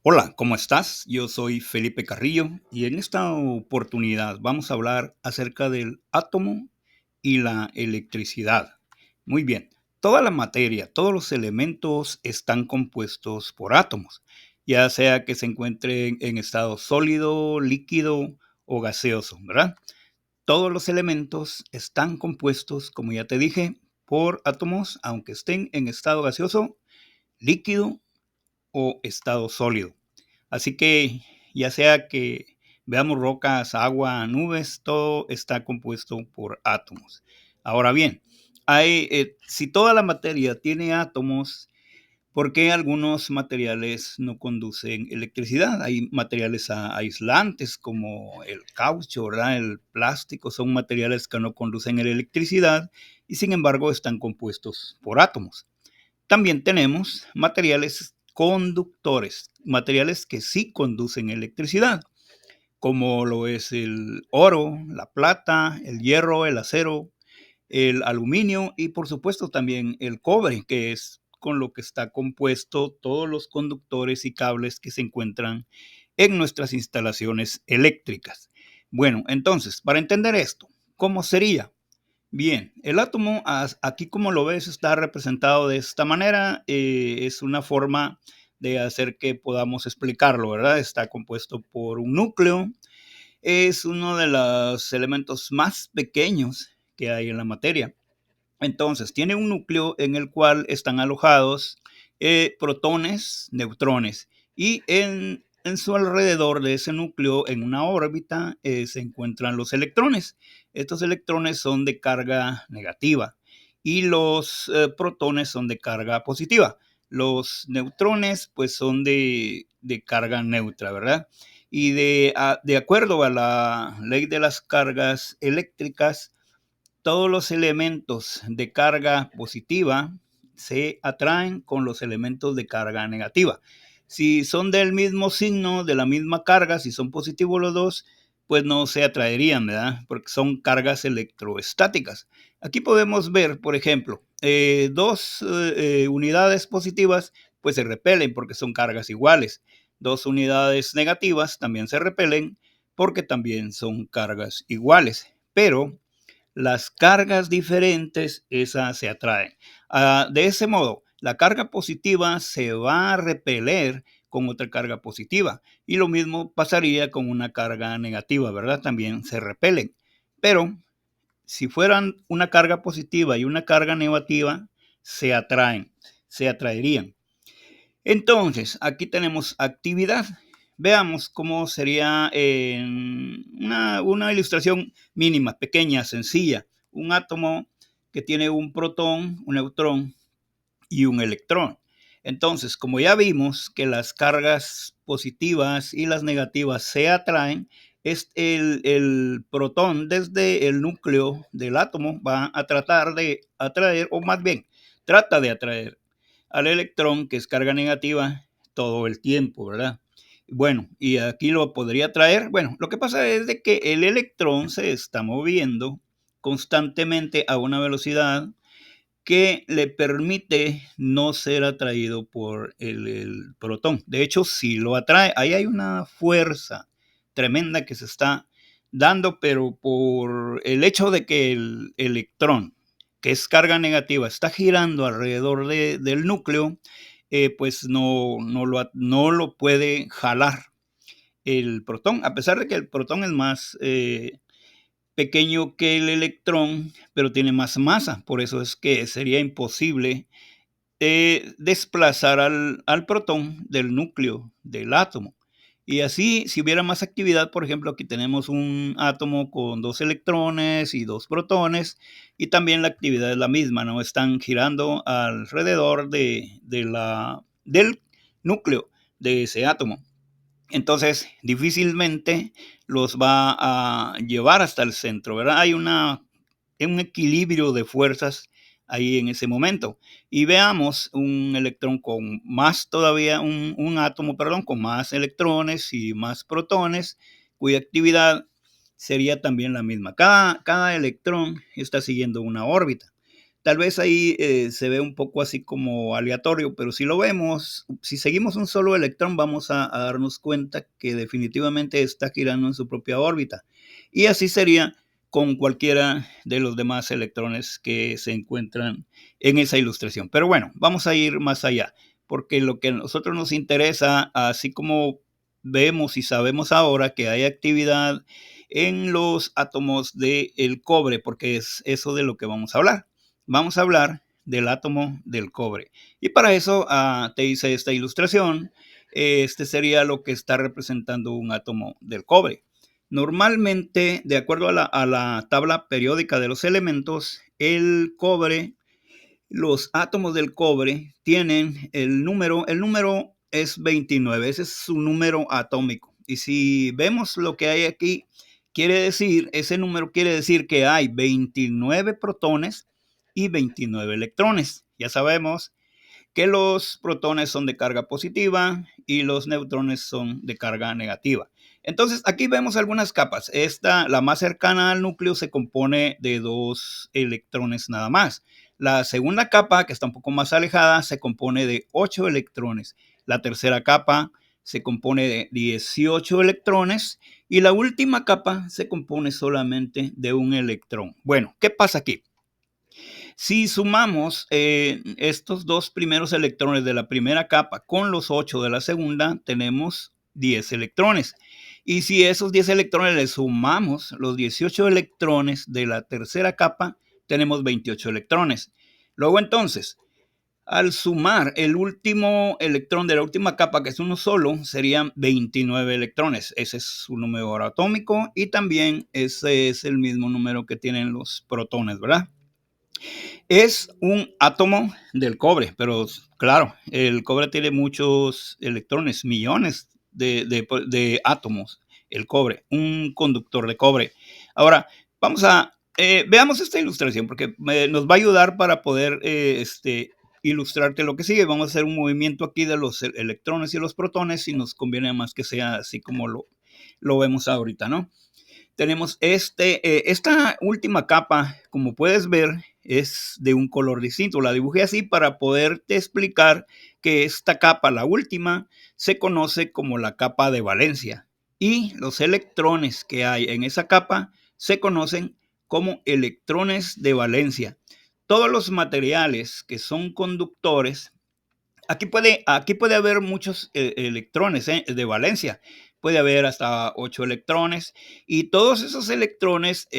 Hola, ¿cómo estás? Yo soy Felipe Carrillo y en esta oportunidad vamos a hablar acerca del átomo y la electricidad. Muy bien, toda la materia, todos los elementos están compuestos por átomos, ya sea que se encuentren en estado sólido, líquido o gaseoso, ¿verdad? Todos los elementos están compuestos, como ya te dije, por átomos, aunque estén en estado gaseoso, líquido o estado sólido. Así que ya sea que veamos rocas, agua, nubes, todo está compuesto por átomos. Ahora bien, si toda la materia tiene átomos, ¿por qué algunos materiales no conducen electricidad? Hay materiales aislantes como el caucho, ¿verdad? El plástico, son materiales que no conducen electricidad y sin embargo están compuestos por átomos. También tenemos materiales conductores, materiales que sí conducen electricidad, como lo es el oro, la plata, el hierro, el acero, el aluminio y por supuesto también el cobre, que es con lo que está compuesto todos los conductores y cables que se encuentran en nuestras instalaciones eléctricas. Bueno, entonces, para entender esto, ¿cómo sería? Bien, el átomo, aquí como lo ves, está representado de esta manera. Es una forma de hacer que podamos explicarlo, ¿verdad? Está compuesto por un núcleo. Es uno de los elementos más pequeños que hay en la materia. Entonces, tiene un núcleo en el cual están alojados protones, neutrones, y en su alrededor de ese núcleo, en una órbita, se encuentran los electrones. Estos electrones son de carga negativa y los protones son de carga positiva. Los neutrones, pues, son de carga neutra, ¿verdad? Y de acuerdo a la ley de las cargas eléctricas, todos los elementos de carga positiva se atraen con los elementos de carga negativa. Si son del mismo signo, de la misma carga, si son positivos los dos, pues no se atraerían, ¿verdad? Porque son cargas electroestáticas. Aquí podemos ver, por ejemplo, dos unidades positivas, pues se repelen porque son cargas iguales. Dos unidades negativas también se repelen porque también son cargas iguales. Pero las cargas diferentes, esas se atraen. De ese modo, la carga positiva se va a repeler con otra carga positiva. Y lo mismo pasaría con una carga negativa, ¿verdad? También se repelen. Pero si fueran una carga positiva y una carga negativa, se atraen, se atraerían. Entonces, aquí tenemos actividad. Veamos cómo sería en una ilustración mínima, pequeña, sencilla. Un átomo que tiene un protón, un neutrón y un electrón. Entonces, como ya vimos que las cargas positivas y las negativas se atraen, es el protón desde el núcleo del átomo va a tratar de atraer, o más bien, trata de atraer al electrón, que es carga negativa, todo el tiempo, ¿verdad? Bueno, y aquí lo podría traer. Bueno, lo que pasa es de que el electrón se está moviendo constantemente a una velocidad que le permite no ser atraído por el protón. De hecho, si lo atrae, ahí hay una fuerza tremenda que se está dando, pero por el hecho de que el electrón, que es carga negativa, está girando alrededor del núcleo, pues no lo puede jalar el protón, a pesar de que el protón es más pequeño que el electrón, pero tiene más masa. Por eso es que sería imposible desplazar al protón del núcleo del átomo. Y así, si hubiera más actividad, por ejemplo, aquí tenemos un átomo con dos electrones y dos protones, y también la actividad es la misma, ¿no? Están girando alrededor del núcleo de ese átomo. Entonces, difícilmente los va a llevar hasta el centro, ¿verdad? Hay un equilibrio de fuerzas ahí en ese momento. Y veamos un electrón con más todavía, un átomo, perdón, con más electrones y más protones, cuya actividad sería también la misma. Cada electrón está siguiendo una órbita. Tal vez ahí se ve un poco así como aleatorio, pero si lo vemos, si seguimos un solo electrón, vamos a darnos cuenta que definitivamente está girando en su propia órbita. Y así sería con cualquiera de los demás electrones que se encuentran en esa ilustración. Pero bueno, vamos a ir más allá, porque lo que a nosotros nos interesa, así como vemos y sabemos ahora que hay actividad en los átomos del cobre, porque es eso de lo que vamos a hablar. Vamos a hablar del átomo del cobre. Y para eso te hice esta ilustración. Este sería lo que está representando un átomo del cobre. Normalmente, de acuerdo a la tabla periódica de los elementos, el cobre, los átomos del cobre tienen el número es 29, ese es su número atómico. Y si vemos lo que hay aquí, ese número quiere decir que hay 29 protones y 29 electrones. Ya sabemos que los protones son de carga positiva y los neutrones son de carga negativa. Entonces, aquí vemos algunas capas. La más cercana al núcleo, se compone de 2 electrones nada más. La segunda capa, que está un poco más alejada, se compone de 8 electrones. La tercera capa se compone de 18 electrones y la última capa se compone solamente de un electrón. Bueno, ¿qué pasa aquí? Si sumamos estos dos primeros electrones de la primera capa con los 8 de la segunda, tenemos 10 electrones. Y si esos 10 electrones le sumamos los 18 electrones de la tercera capa, tenemos 28 electrones. Luego entonces, al sumar el último electrón de la última capa, que es uno solo, serían 29 electrones. Ese es su número atómico y también ese es el mismo número que tienen los protones, ¿verdad? Es un átomo del cobre, pero claro, el cobre tiene muchos electrones, millones de átomos, el cobre, un conductor de cobre. Ahora, veamos esta ilustración, porque nos va a ayudar para poder ilustrarte lo que sigue. Vamos a hacer un movimiento aquí de los electrones y los protones y nos conviene más que sea así como lo vemos ahorita, ¿no? Tenemos esta última capa, como puedes ver, es de un color distinto. La dibujé así para poderte explicar que esta capa, la última, se conoce como la capa de valencia. Y los electrones que hay en esa capa se conocen como electrones de valencia. Todos los materiales que son conductores, aquí puede haber muchos electrones de valencia. Puede haber hasta 8 electrones y todos esos electrones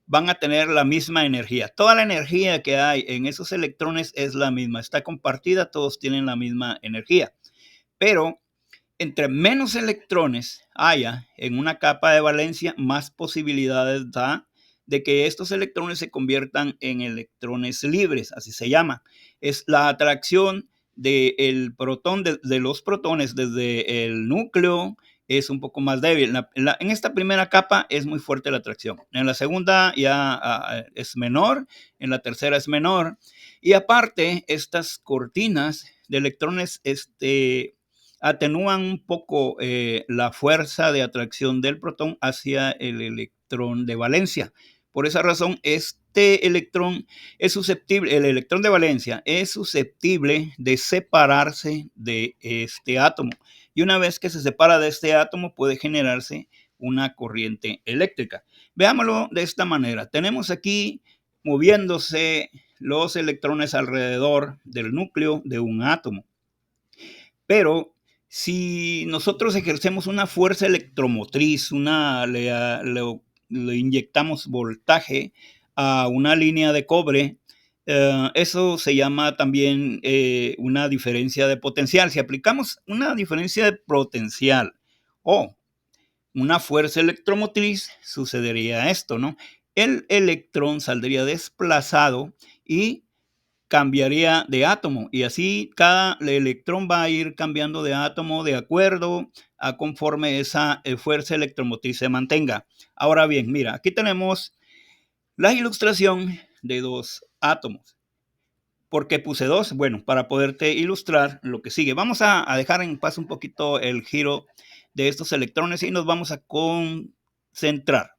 van a tener la misma energía. Toda la energía que hay en esos electrones es la misma, está compartida, todos tienen la misma energía. Pero entre menos electrones haya en una capa de valencia, más posibilidades da de que estos electrones se conviertan en electrones libres, así se llama. Es la atracción del protón, de los protones desde el núcleo, es un poco más débil. En esta primera capa es muy fuerte la atracción. En la segunda ya es menor, en la tercera es menor. Y aparte, estas cortinas de electrones atenúan un poco la fuerza de atracción del protón hacia el electrón de valencia. Por esa razón, este electrón es susceptible, el electrón de valencia es susceptible de separarse de este átomo. Y una vez que se separa de este átomo, puede generarse una corriente eléctrica. Veámoslo de esta manera. Tenemos aquí moviéndose los electrones alrededor del núcleo de un átomo. Pero si nosotros ejercemos una fuerza electromotriz, le inyectamos voltaje a una línea de cobre, eso se llama también una diferencia de potencial. Si aplicamos una diferencia de potencial o una fuerza electromotriz, sucedería esto, ¿no? El electrón saldría desplazado y cambiaría de átomo y así cada electrón va a ir cambiando de átomo de acuerdo a conforme esa fuerza electromotriz se mantenga. Ahora bien, mira, aquí tenemos la ilustración de dos átomos. ¿Por qué puse dos? Bueno, para poderte ilustrar lo que sigue. Vamos a dejar en paz un poquito el giro de estos electrones y nos vamos a concentrar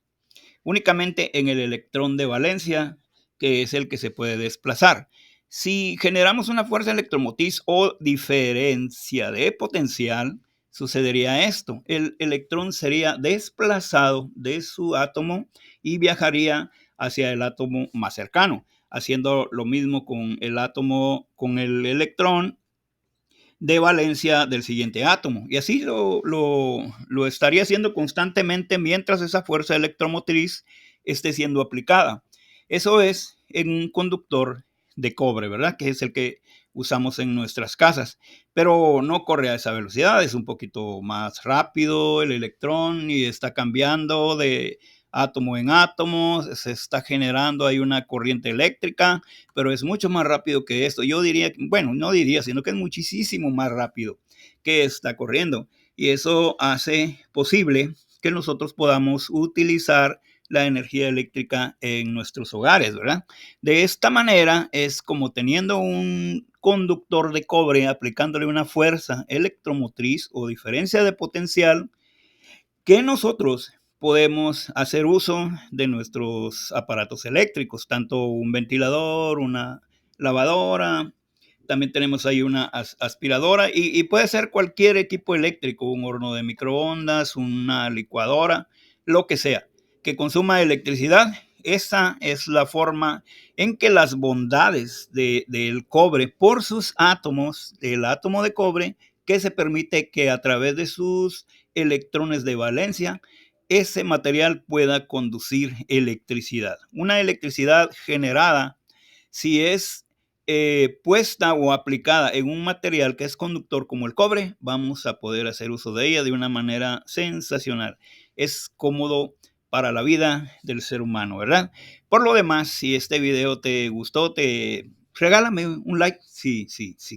únicamente en el electrón de valencia, que es el que se puede desplazar. Si generamos una fuerza electromotriz o diferencia de potencial, sucedería esto. El electrón sería desplazado de su átomo y viajaría hacia el átomo más cercano, haciendo lo mismo con el átomo, con el electrón de valencia del siguiente átomo. Y así lo estaría haciendo constantemente mientras esa fuerza electromotriz esté siendo aplicada. Eso es en un conductor de cobre, ¿verdad? Que es el que usamos en nuestras casas. Pero no corre a esa velocidad, es un poquito más rápido el electrón y está cambiando de átomo en átomo, se está generando ahí una corriente eléctrica, pero es mucho más rápido que esto. Yo diría, bueno, no diría, sino que es muchísimo más rápido que está corriendo. Y eso hace posible que nosotros podamos utilizar la energía eléctrica en nuestros hogares, ¿verdad? De esta manera es como teniendo un conductor de cobre, aplicándole una fuerza electromotriz o diferencia de potencial, que nosotros podemos hacer uso de nuestros aparatos eléctricos, tanto un ventilador, una lavadora, también tenemos ahí una aspiradora y puede ser cualquier equipo eléctrico, un horno de microondas, una licuadora, lo que sea, que consuma electricidad. Esa es la forma en que las bondades del cobre por sus átomos, del átomo de cobre, que se permite que a través de sus electrones de valencia, ese material pueda conducir electricidad. Una electricidad generada, si es puesta o aplicada en un material que es conductor como el cobre, vamos a poder hacer uso de ella de una manera sensacional. Es cómodo para la vida del ser humano, ¿verdad? Por lo demás, si este video te gustó, regálame un like si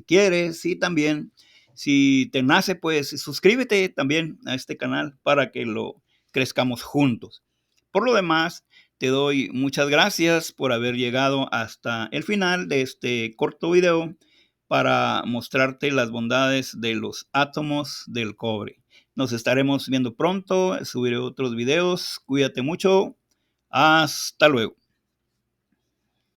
quieres, y también si te nace, pues suscríbete también a este canal para que lo crezcamos juntos. Por lo demás, te doy muchas gracias por haber llegado hasta el final de este corto video para mostrarte las bondades de los átomos del cobre. Nos estaremos viendo pronto, subiré otros videos. Cuídate mucho. Hasta luego.